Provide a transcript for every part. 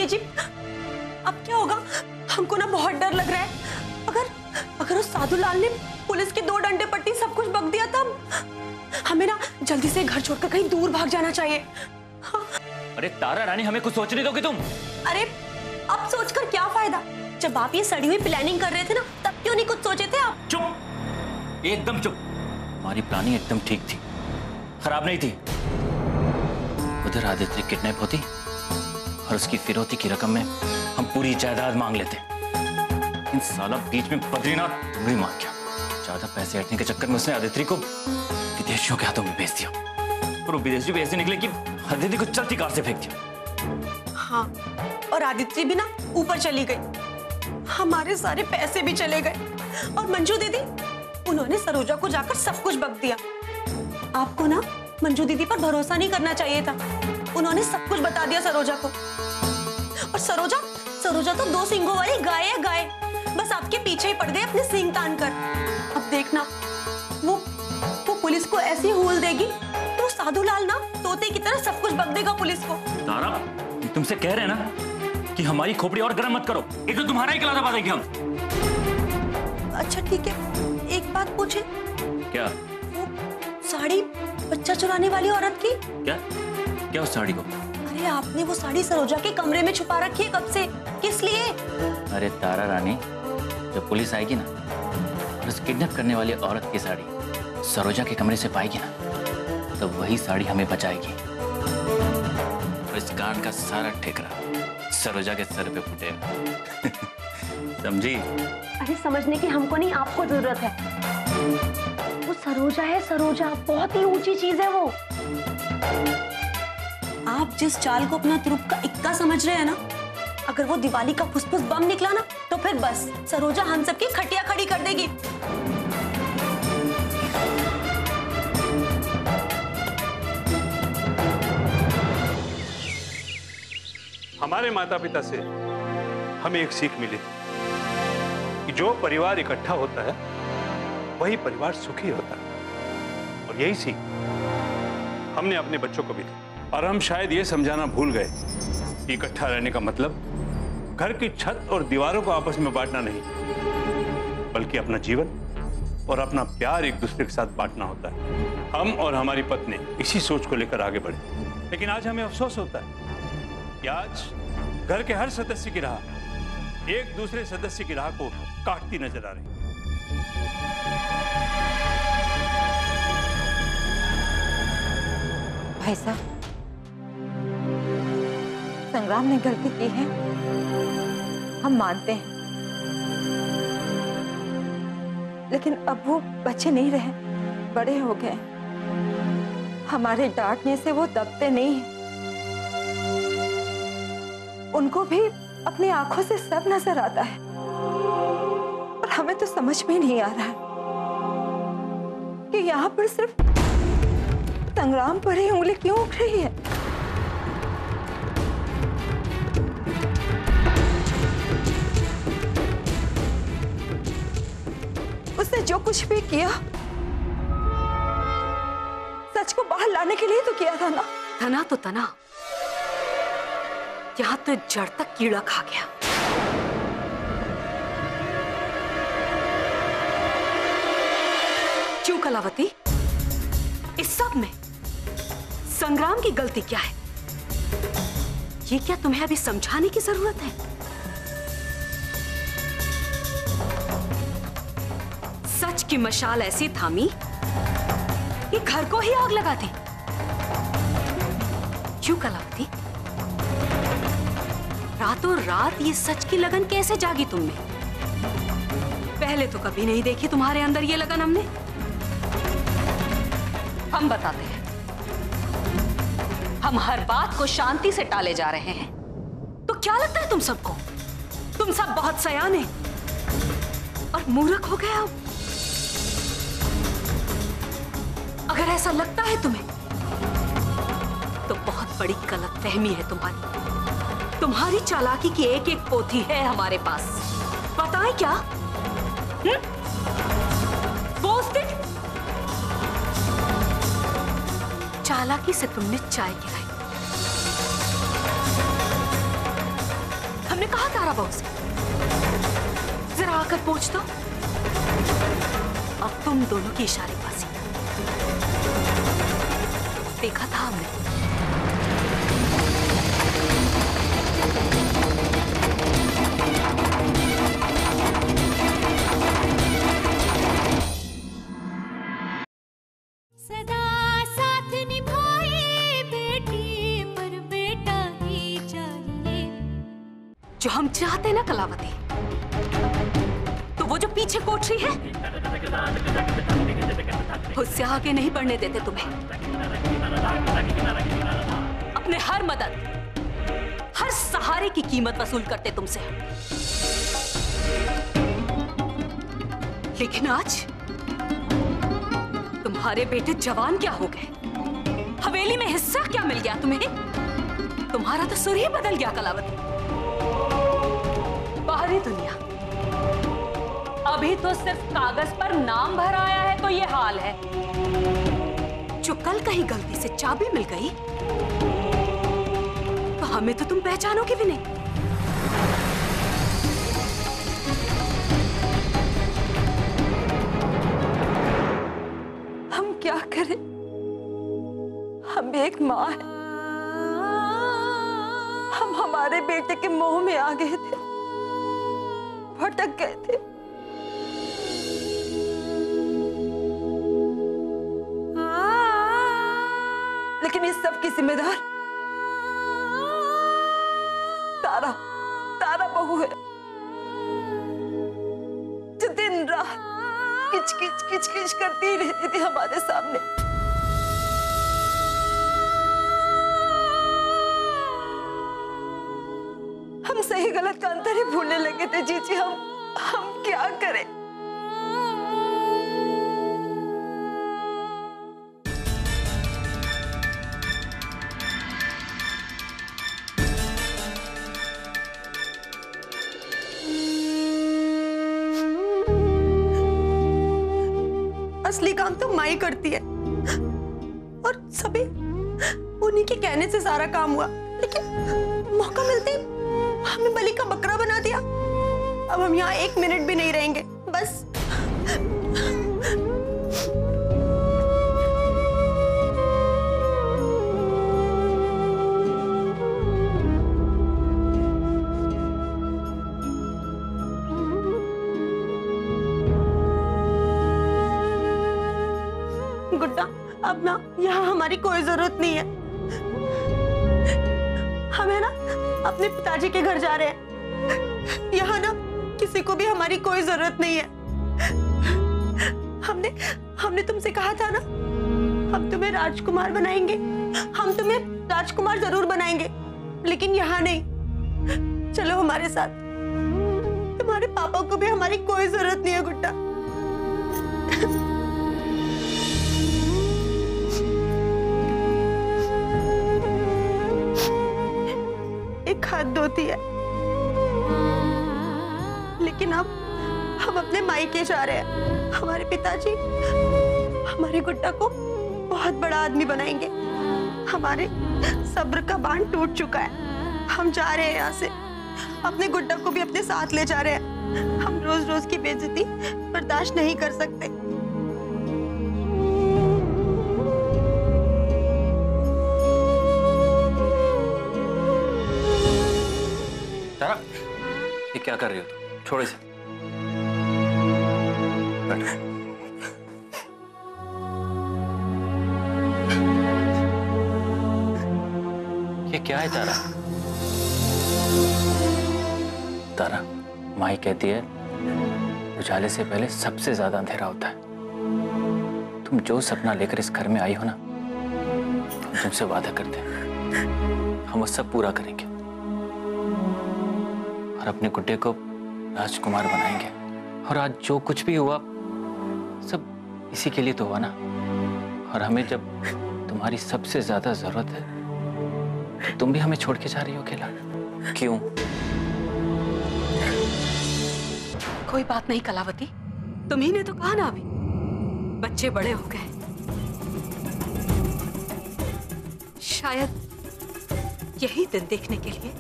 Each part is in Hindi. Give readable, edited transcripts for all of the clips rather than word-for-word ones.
ये जी अब क्या होगा? हमको ना बहुत डर लग रहा है। अगर उस साधुलाल ने पुलिस के 2 डंडे पट्टी सब कुछ बक दिया तब हमें ना जल्दी से घर छोड़कर कहीं दूर भाग जाना चाहिए। हाँ। अरे तारा रानी, हमें कुछ सोचने दोगे तुम? अरे अब सोचकर क्या फायदा? जब आप ये सड़ी हुई प्लानिंग कर रहे थे ना, तब क्यों नहीं कुछ सोचे थे आप? चुप, एकदम चुप। हमारी प्लानिंग एकदम ठीक थी, खराब नहीं थी। उधर आदित्य किडनैप होती और उसकी फिरौती की रकम में हम पूरी जायदाद मांग लेते। इन साला बीच में बद्रीनाथ तुमड़ी मार गया। ज्यादा पैसे हटने के चक्कर में उसने आदित्य को विदेशियों के हाथों में भेज दिया और वो विदेशी भी ऐसे निकले कि आदित्य को चलती कार से फेंक दिया। हाँ, और आदित्य भी ना ऊपर चली गई। हमारे सारे पैसे भी चले गए और मंजू दीदी, उन्होंने सरोजा को जाकर सब कुछ बक दिया। आपको ना मंजू दीदी पर भरोसा नहीं करना चाहिए था। उन्होंने सब कुछ बता दिया सरोजा को। और सरोजा तो 2 सींगों वाली गाय है, गाय। बस आपके पीछे ही पड़ गए अपने सींग तान कर। अब देखना वो पुलिस को ऐसी हूल देगी तो साधुलाल ना तोते की तरह सब कुछ बक देगा पुलिस को। तारा, तुमसे कह रहे हैं ना कि हमारी खोपड़ी और गर्म मत करो। ये तो तुम्हारा ही गला दबा देंगे हम। अच्छा ठीक है, एक बात पूछे? क्या? वो साड़ी बच्चा चुराने वाली औरत की। क्या उस साड़ी को? अरे आपने वो साड़ी सरोजा के कमरे में छुपा रखी है कब से? किस लिए? अरे तारा रानी, जब पुलिस आएगी ना और उस किडनैप करने वाली औरत की साड़ी सरोजा के कमरे से पाएगी ना, तो वही साड़ी हमें बचाएगी और इस कांड का सारा ठेकरा सरोजा के सर पे फूटेगा। समझी? अरे समझने की हमको नहीं, आपको जरूरत है। वो सरोजा है, सरोजा बहुत ही ऊंची चीज है वो। आप जिस चाल को अपना तुरुप का इक्का समझ रहे हैं ना, अगर वो दिवाली का फुसफुस बम निकला ना, तो फिर बस सरोजा हम सबकी खटिया खड़ी कर देगी। हमारे माता पिता से हमें एक सीख मिली कि जो परिवार इकट्ठा होता है वही परिवार सुखी होता है, और यही सीख हमने अपने बच्चों को भी दी। और हम शायद ये समझाना भूल गए कि इकट्ठा रहने का मतलब घर की छत और दीवारों को आपस में बांटना नहीं, बल्कि अपना जीवन और अपना प्यार एक दूसरे के साथ बांटना होता है। हम और हमारी पत्नी इसी सोच को लेकर आगे बढ़े, लेकिन आज हमें अफसोस होता है कि आज घर के हर सदस्य की राह एक दूसरे सदस्य की राह को काटती नजर आ रही है। भाई साहब, संग्राम ने गलती की है, हम मानते हैं, लेकिन अब वो बच्चे नहीं रहे, बड़े हो गए। हमारे डांटने से वो दबते नहीं हैं। उनको भी अपनी आंखों से सब नजर आता है, और हमें तो समझ में नहीं आ रहा है कि यहाँ पर सिर्फ संग्राम पर ही उंगली क्यों उठ रही है। उसने जो कुछ भी किया सच को बाहर लाने के लिए तो किया था ना। तना तो तना, यहाँ तो जड़ तक कीड़ा खा गया। क्यों कलावती, इस सब में संग्राम की गलती क्या है? ये क्या तुम्हें अभी समझाने की जरूरत है? सच की मशाल ऐसी थामी कि घर को ही आग लगा दी। क्यों कलावती, रातों रात ये सच की लगन कैसे जागी तुम में? पहले तो कभी नहीं देखी तुम्हारे अंदर ये लगन हमने। हम बताते हैं, हम हर बात को शांति से टाले जा रहे हैं। तो क्या लगता है तुम सबको? तुम सब बहुत सयाने और मूर्ख हो गए अब। अगर ऐसा लगता है तुम्हें तो बहुत बड़ी गलतफहमी है तुम्हारी। तुम्हारी चालाकी की एक एक पोथी है हमारे पास। बताएं क्या? पोस्ट-इट। चालाकी से तुमने चाय गिराई, तारा बहू से? जरा आकर पूछ दो। अब तुम दोनों की इशारेबाजी देखा था हमने। जो हम चाहते हैं ना कलावती, तो वो जो पीछे कोट रही है उससे आगे नहीं बढ़ने देते तुम्हें। अपने हर मदद, हर सहारे की कीमत वसूल करते तुमसे। लेकिन आज तुम्हारे बेटे जवान क्या हो गए, हवेली में हिस्सा क्या मिल गया तुम्हें? तुम्हारा तो सुर ही बदल गया कलावती। बाहरी दुनिया अभी तो सिर्फ कागज पर नाम भर आया है तो ये हाल है। जो कल कहीं गलती से चाबी मिल गई तो हमें तो तुम पहचानोगे भी नहीं। हम क्या करें? हम एक माँ है। हम हमारे बेटे के मोह में आ गए थे, भटक गए थे। लेकिन इस सब की जिम्मेदार तारा बहू है, जो दिन रात किच किच करती रहती थी हमारे सामने। हम सही गलत का अंतर ही भूलने लगे थे। जीजी, हम क्या करें? असली काम तो माई करती है और सभी उन्हीं के कहने से सारा काम हुआ। लेकिन मौका मिलते हमें बलि का बकरा बना दिया। अब हम यहाँ 1 मिनट भी नहीं रहेंगे, बस। गुड्डा, अब ना यहाँ हमारी कोई जरूरत नहीं है। हम है ना अपने पिताजी के घर जा रहे हैं। यहाँ ना किसी को भी हमारी कोई जरूरत नहीं है। हमने तुमसे कहा था ना, हम तुम्हें राजकुमार बनाएंगे। हम तुम्हें राजकुमार जरूर बनाएंगे, लेकिन यहाँ नहीं। चलो हमारे साथ। तुम्हारे पापा को भी हमारी कोई जरूरत नहीं है गुड्डा। एक हाथ धोती है, लेकिन अब हम अपने मायके जा रहे हैं। हमारे पिताजी हमारे गुड्डा को बहुत बड़ा आदमी बनाएंगे। हमारे सब्र का बांध टूट चुका है। हम जा रहे हैं यहाँ से। अपने गुड्डा को भी अपने साथ ले जा रहे हैं। हम रोज रोज की बेइज्जती बर्दाश्त नहीं कर सकते। तारा, ये क्या कर रही हो तुम? छोड़ो इसे। बैठो। ये क्या है तारा? तारा, माई कहती है उजाले से पहले सबसे ज्यादा अंधेरा होता है। तुम जो सपना लेकर इस घर में आई हो ना, हम तुमसे वादा करते हैं हम वो सब पूरा करेंगे और अपने गुड्डे को राजकुमार बनाएंगे। और आज जो कुछ भी हुआ सब इसी के लिए तो हुआ ना। और हमें जब तुम्हारी सबसे ज्यादा जरूरत है तो तुम भी हमें छोड़ के जा रही हो अकेला। क्यों? कोई बात नहीं कलावती, तुम्ही ने तो कहा ना अभी बच्चे बड़े हो गए। शायद यही दिन देखने के लिए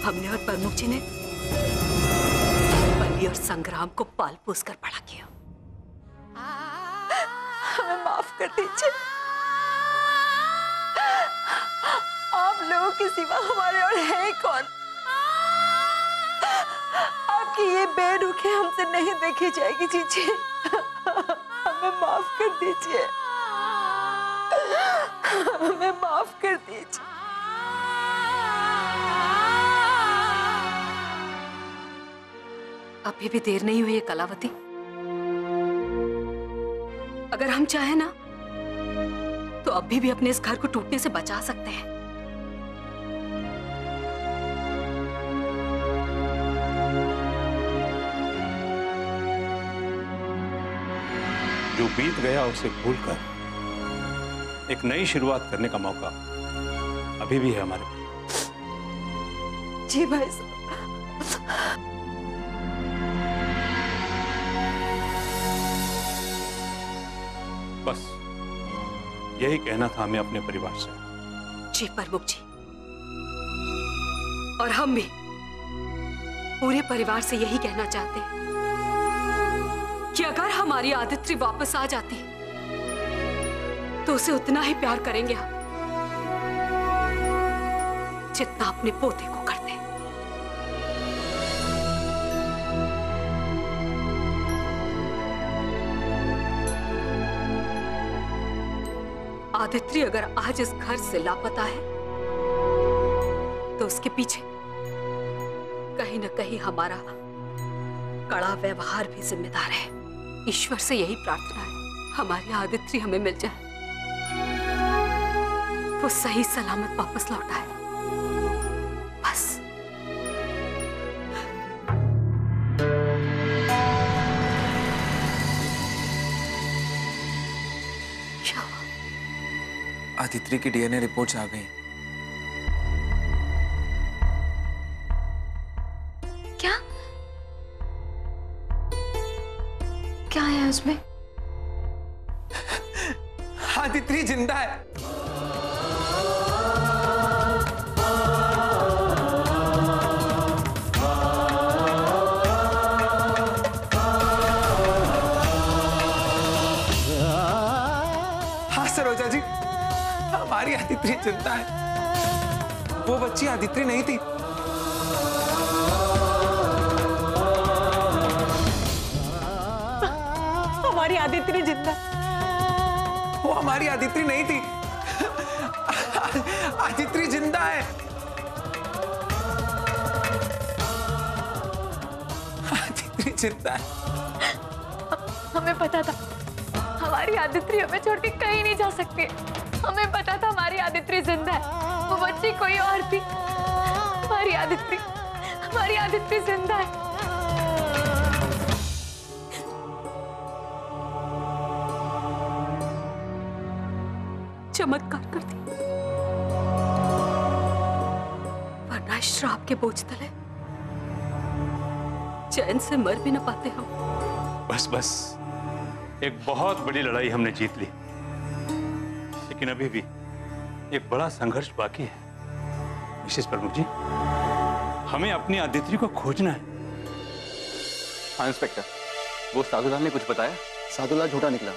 हमने और प्रमुख जी ने बलि और संग्राम को पाल पोस कर बड़ा किया। हमें माफ कर दीजिए। आप लोगों के सिवा हमारे और है कौन? आपकी ये बेरुखी हमसे नहीं देखी जाएगी जीजी। हमें माफ कर दीजिए। हमें माफ कर दीजिए। अभी भी देर नहीं हुई है कलावती। अगर हम चाहें ना तो अभी भी अपने इस घर को टूटने से बचा सकते हैं। जो बीत गया उसे भूलकर एक नई शुरुआत करने का मौका अभी भी है हमारे पास। जी भाई साहब। बस यही कहना था हमें अपने परिवार से। जी प्रमुख जी, और हम भी पूरे परिवार से यही कहना चाहते हैं कि अगर हमारी आदित्रि वापस आ जाती तो उसे उतना ही प्यार करेंगे हम जितना अपने पोते को करते हैं। आदित्रि अगर आज इस घर से लापता है तो उसके पीछे कहीं न कहीं हमारा कड़ा व्यवहार भी जिम्मेदार है। ईश्वर से यही प्रार्थना है हमारी आदित्रि हमें मिल जाए, वो सही सलामत वापस लौटा है। बस आदित्रि की डीएनए रिपोर्ट्स आ गई। क्या क्या है उसमें? आदित्रि जिंदा है। हाँ सरोजा जी, हमारी आदित्रि जिंदा है। वो बच्ची आदित्रि नहीं थी। हमारी आदित्रि जिंदा। वो हमारी आदित्रि नहीं थी। आदित्रि जिंदा है। आदित्रि जिंदा है। हमें पता था हमारी आदित्रि हमें छोड़ के कहीं नहीं जा सकती। हमें पता था हमारी आदित्रि जिंदा है। वो बच्ची कोई और थी। हमारी आदित्रि जिंदा है। चमत्कार कर दी, वरना श्राप के बोझ तले चैन से मर भी न पाते हम। बस बस, एक बहुत बड़ी लड़ाई हमने जीत ली, लेकिन अभी भी एक बड़ा संघर्ष बाकी है। मिसेस प्रमुख जी, हमें अपनी आदित्रि को खोजना है। हाँ इंस्पेक्टर, वो साधुलाल ने कुछ बताया? साधुलाल झूठा निकला।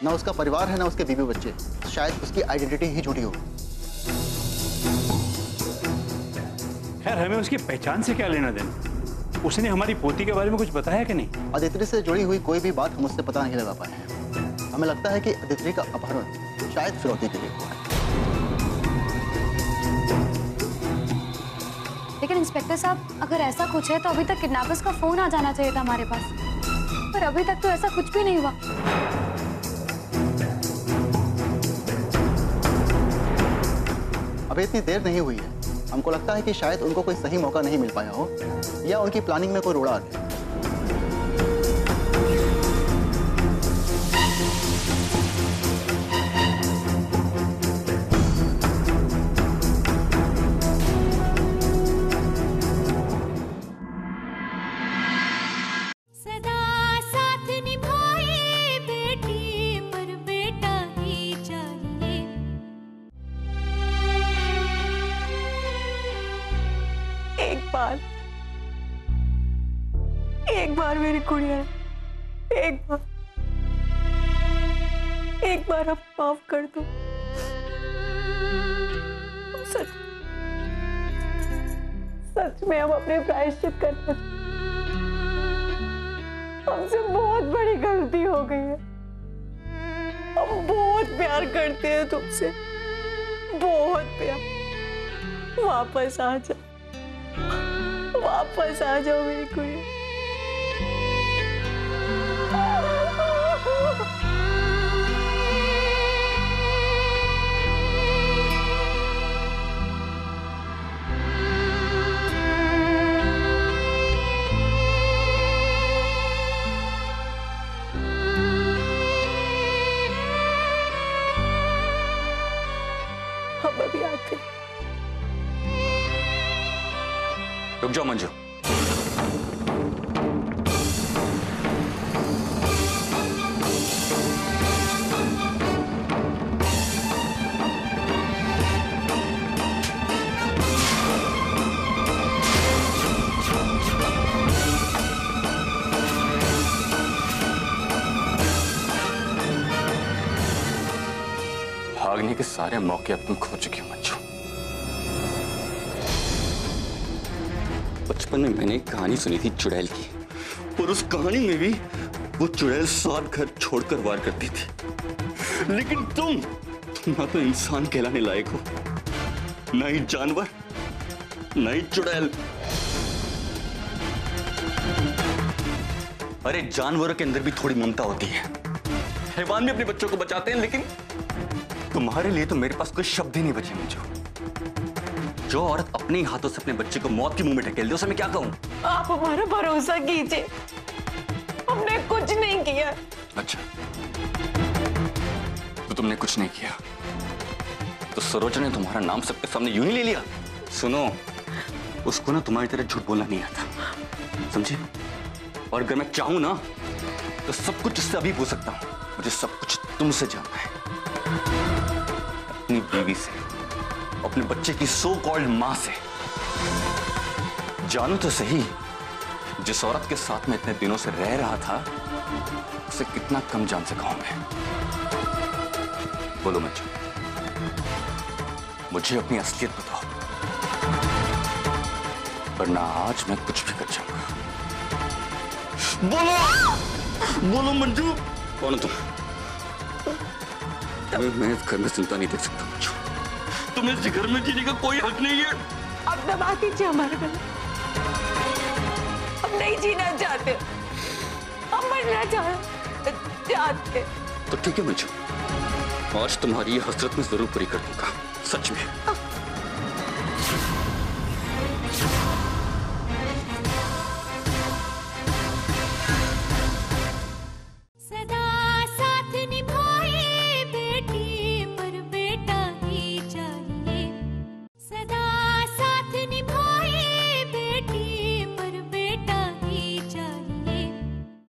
ना उसका परिवार है ना उसके बीवी बच्चे। शायद उसकी आइडेंटिटी ही झूठी हो। खैर, हमें उसकी पहचान से क्या लेना देना? उसने हमारी पोती के बारे में कुछ बताया कि नहीं? आदित्रि से जुड़ी हुई कोई भी बात हम उससे पता नहीं लगा पाए हैं। हमें लगता है कि आदित्रि का अपहरण शायद फिरौती के लिए हुआ है। लेकिन इंस्पेक्टर साहब, अगर ऐसा कुछ है तो अभी तक किडनैपर्स का फोन आ जाना चाहिए था हमारे पास, पर अभी तक तो ऐसा कुछ भी नहीं हुआ। अभी इतनी देर नहीं हुई है। हमको लगता है कि शायद उनको कोई सही मौका नहीं मिल पाया हो, या उनकी प्लानिंग में कोई रोड़ा आ गया। गोपाल, एक बार मेरी गुड़िया, एक बार आप माफ कर दो। सच में हम अपने प्रायश्चित करते, हमसे बहुत बड़ी गलती हो गई है। हम बहुत प्यार करते हैं तुमसे, बहुत प्यार। वापस आ जाओ मेरी गुड़िया। हम अभी आते। रुक जाओ मंजू। भागने के सारे मौके अब तुम खो चुकी हो मंजू। बचपन में मैंने एक कहानी सुनी थी चुड़ैल की, और उस कहानी में भी वो चुड़ैल 7 घर छोड़कर वार करती थी। लेकिन तुम ना तो इंसान कहलाने लायक हो, ना ही जानवर, ना ही चुड़ैल। अरे जानवरों के अंदर भी थोड़ी ममता होती है, हैवान भी अपने बच्चों को बचाते हैं, लेकिन तुम्हारे लिए तो मेरे पास कोई शब्द ही नहीं बचे मंजू। जो औरत अपने ही हाथों से अपने बच्चे को मौत के मुंह में ढकेल दे, उसे मैं क्या कहूं? आप हमारा भरोसा कीजिए, हमने कुछ नहीं किया। अच्छा, तो तुमने कुछ नहीं किया तो सरोजा ने तुम्हारा नाम सबके सामने यूं ही ले लिया? सुनो, उसको ना तुम्हारी तरह झूठ बोलना नहीं आता, समझे? और अगर मैं चाहूं ना तो सब कुछ उससे अभी पूछ सकता हूं। मुझे सब कुछ तुमसे जानना है, अपनी बीवी से, अपने बच्चे की सो कॉल्ड मां से। जानू तो सही, जिस औरत के साथ में इतने दिनों से रह रहा था उसे कितना कम जान सका हूं मैं। बोलो मंजू, मुझे अपनी असलियत बताओ, वरना आज मैं कुछ भी कर जाऊंगा। बोलो बोलो मंजू, कौन हो तुम? मैं इस घर में चिंता नहीं देख सकता मंजू, तुम्हें इस घर में जीने का कोई हक नहीं है। अब दबा दीजिए हमारे गले, हम नहीं जीना चाहते, हम मरना चाहते। तो ठीक है मंजू, आज तुम्हारी ये हसरत में जरूर पूरी कर दूंगा, सच में।